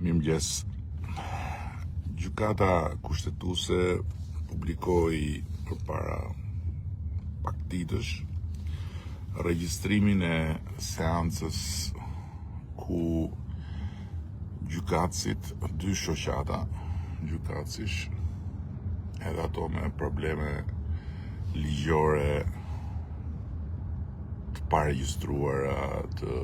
Mirëmëngjes. Gjykata kushtetuese publikoi përpara pak ditësh regjistrimin e seancës ku gjykatësit dy shoqata gjykatësish, edhe ato me probleme ligjore të paregjistruara të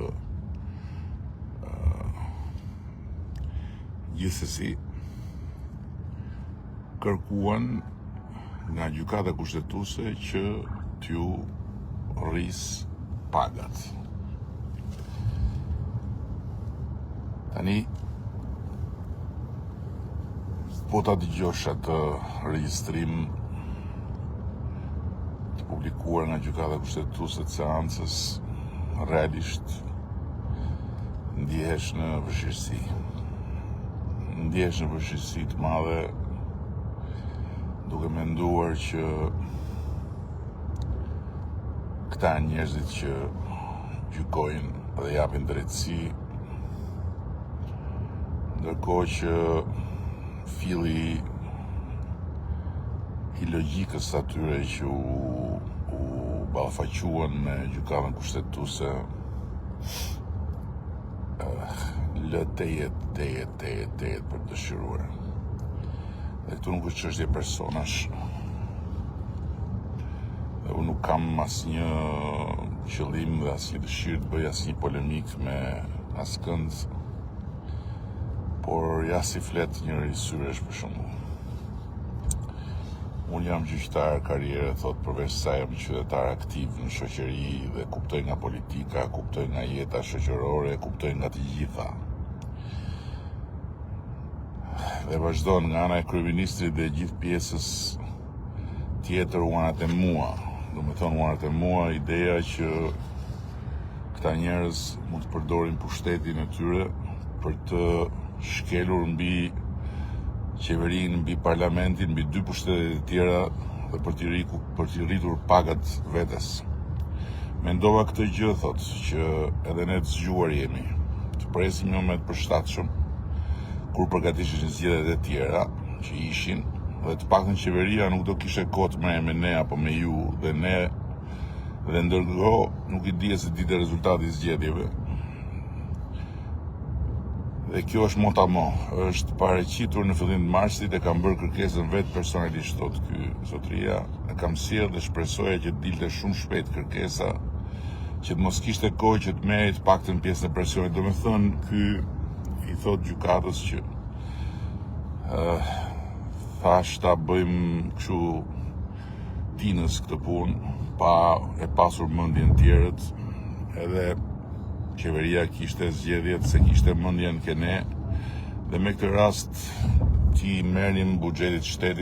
gjithsesi kërkuan nga gjykata kushtetuese që t'ju rris pagat. Tani po ta dëgjosh atë regjistrim të publikuar nga gjykata kushtetuese të seancës, realisht ndihesh në vështirësi. Ndjesh në vështirësi të madhe, duke menduar që këta njerëzit që gjykojnë dhe japin drejtësi, ndërkohë që filli i logjikës atyre që u ballafaquen me gjykatën kushtetuese lë tejet për dëshiruar. Dhe këtu nuk është çështje personash. Dhe unë nuk kam asnjë qëllim dhe asnjë dëshirë të bëj asnjë polemik me askënd, por ja si flet njëri syresh për shembull. Unë jam gjyqtar karriere, thot, përveç sa jam qytetar aktiv në shoqëri dhe kuptoj nga politika, kuptoj nga jeta shoqërore, kuptoj nga të gjitha. Dhe vazhdon nga ana e kryeministrit dhe gjithë pjesës tjetër u anët e mua. Do me thonë u anët e mua ideja që këta njerëz mund të përdorin pushtetin e tyre për të shkelur mbi qeverinë, mbi parlamentin, mbi dy pushtetet e tjera dhe për t'i rritur pagat vetes. Mendova këtë gjë, thot, që edhe ne të zgjuar jemi, të presim një moment përshtatshëm kur përgatishin zgjedhjet e tjera që ishin, dhe të paktën qeveria nuk do kishte kohë të merrej me ne apo me ju, dhe ndërkohë nuk i dije se ditë rezultati i zgjedhjeve. Dhe kjo është motamo, është pareqitur në fillim të marsit, e kam bërë kërkesën vetë personalisht, thot ky zotëria, e kam sjellë dhe shpresoja që të dilte shumë shpejt kërkesa, që të mos kishte kohë që të merrej të paktën pjesën e presionit. Do me thënë, ky i thot gjykatës që thash ta bëjmë kështu tinës këtë punë, pa e pasur mendjen tjerët, edhe qeveria kishte zgjedhjet se kishte mendjen ke ne, dhe me këtë rast ti merrim buxhetit shtetit